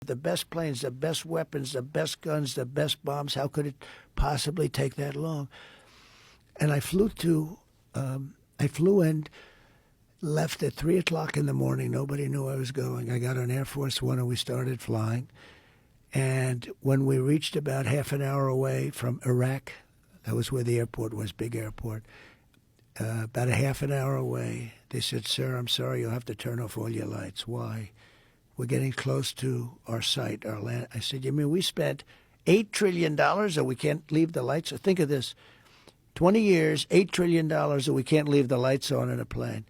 The best planes, the best weapons, the best guns, the best bombs. How could it possibly take that long? And I flew in, left at 3 o'clock in the morning. Nobody knew I was going. I got on Air Force One and we started flying. And when we reached about half an hour away from Iraq, that was where the airport was, big airport, about a half an hour away, they said, "Sir, I'm sorry, you'll have to turn off all your lights." "Why?" "We're getting close to our site, our land." I said, "You mean we spent $8 trillion and we can't leave the lights?" So think of this, 20 years, $8 trillion and we can't leave the lights on in a plane.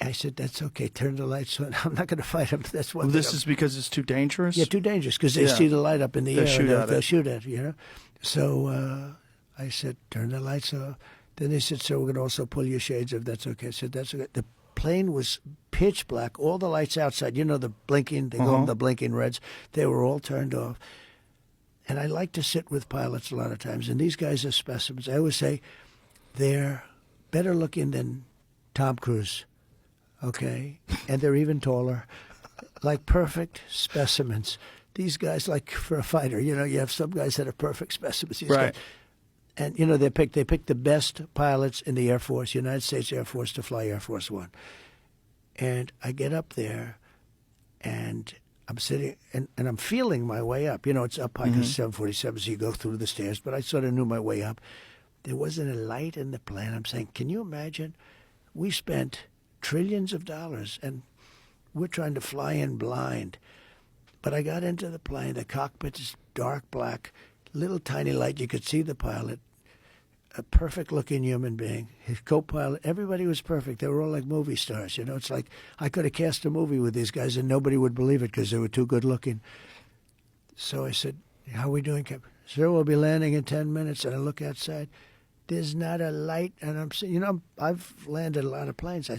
I said, "That's okay, turn the lights on." I'm not going to fight them. That's one. Well, this is because it's too dangerous? Yeah, too dangerous, because they see the light up in the air and they'll shoot at it, you know. So I said, "Turn the lights off." Then they said, "Sir, we're going to also pull your shades if that's okay." I said, "That's okay." The plane was pitch black, all the lights outside, you know, the blinking, they call them the blinking reds, they were all turned off. And I like to sit with pilots a lot of times, and these guys are specimens. I always say they're better looking than Tom Cruise, okay? And they're even taller, like perfect specimens. These guys, like for a fighter, you know, you have some guys that are perfect specimens. These right. Guys, and, you know, they pick the best pilots in the Air Force, United States Air Force, to fly Air Force One. And I get up there, and I'm sitting, and I'm feeling my way up. You know, it's up high because 747, so you go through the stairs. But I sort of knew my way up. There wasn't a light in the plane. I'm saying, can you imagine? We spent trillions of dollars, and we're trying to fly in blind. But I got into the plane. The cockpit is dark black, little tiny light. You could see the pilot. A perfect-looking human being. His co-pilot, everybody was perfect. They were all like movie stars. You know, it's like I could have cast a movie with these guys and nobody would believe it because they were too good-looking. So I said, "How are we doing, Captain?" "Sir, we'll be landing in 10 minutes. And I look outside. There's not a light. And I'm saying, you know, I've landed a lot of planes.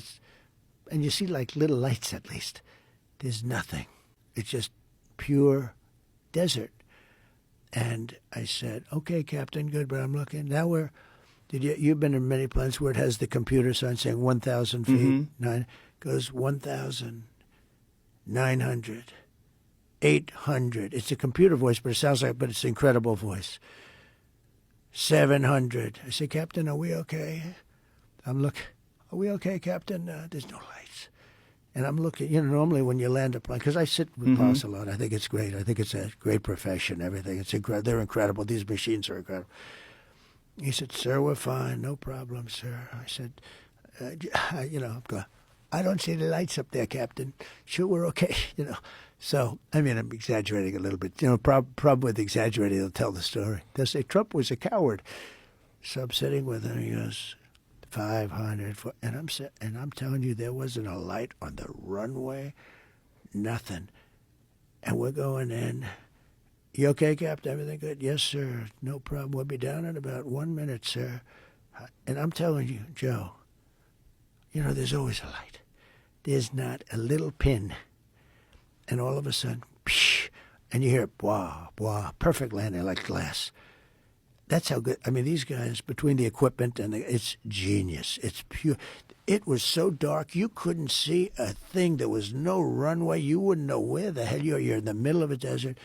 And you see like little lights at least. There's nothing. It's just pure desert. And I said, "Okay, Captain, good, but I'm looking." Now you've been in many planes where it has the computer sign saying 1,000 feet, goes 1,900, 800. It's a computer voice, but it's an incredible voice. 700. I said, "Captain, are we okay?" "Are we okay, Captain?" "There's no lights." And I'm looking, you know, normally when you land a plane, because I sit with pilots a lot, I think it's great. I think it's a great profession, everything. It's incredible. They're incredible. These machines are incredible. He said, "Sir, we're fine. No problem, sir." I said, you know, "I don't see the lights up there, Captain." "Sure, we're okay," you know. So, I mean, I'm exaggerating a little bit. You know, problem with exaggerating, they'll tell the story. They'll say, "Trump was a coward." So I'm sitting with him, he goes, 500, and I'm telling you, there wasn't a light on the runway, nothing. And we're going in. "You okay, Captain? Everything good?" "Yes, sir. No problem. We'll be down in about 1 minute, sir." And I'm telling you, Joe, you know, there's always a light. There's not a little pin. And all of a sudden, psh, and you hear blah, blah, perfect landing like glass. That's how good. I mean, these guys, between the equipment and it's genius. It's pure. It was so dark, you couldn't see a thing. There was no runway. You wouldn't know where the hell you are. You're in the middle of a desert.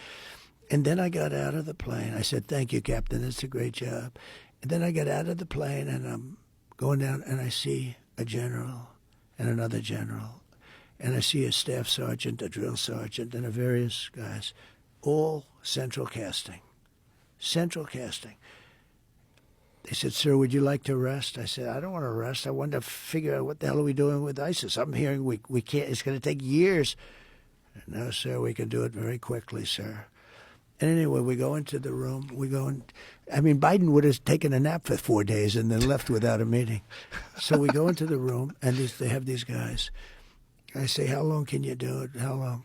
And then I got out of the plane. I said, "Thank you, Captain. That's a great job." And then I got out of the plane, and I'm going down, and I see a general and another general. And I see a staff sergeant, a drill sergeant, and various guys, all central casting. Central casting. They said, "Sir, would you like to rest?" I said, "I don't want to rest. I want to figure out what the hell are we doing with ISIS. I'm hearing we can't. It's going to take years." "No, sir, we can do it very quickly, sir." And anyway, we go into the room. I mean, Biden would have taken a nap for 4 days and then left without a meeting. So we go into the room, and they have these guys. I say, "How long can you do it? How long?"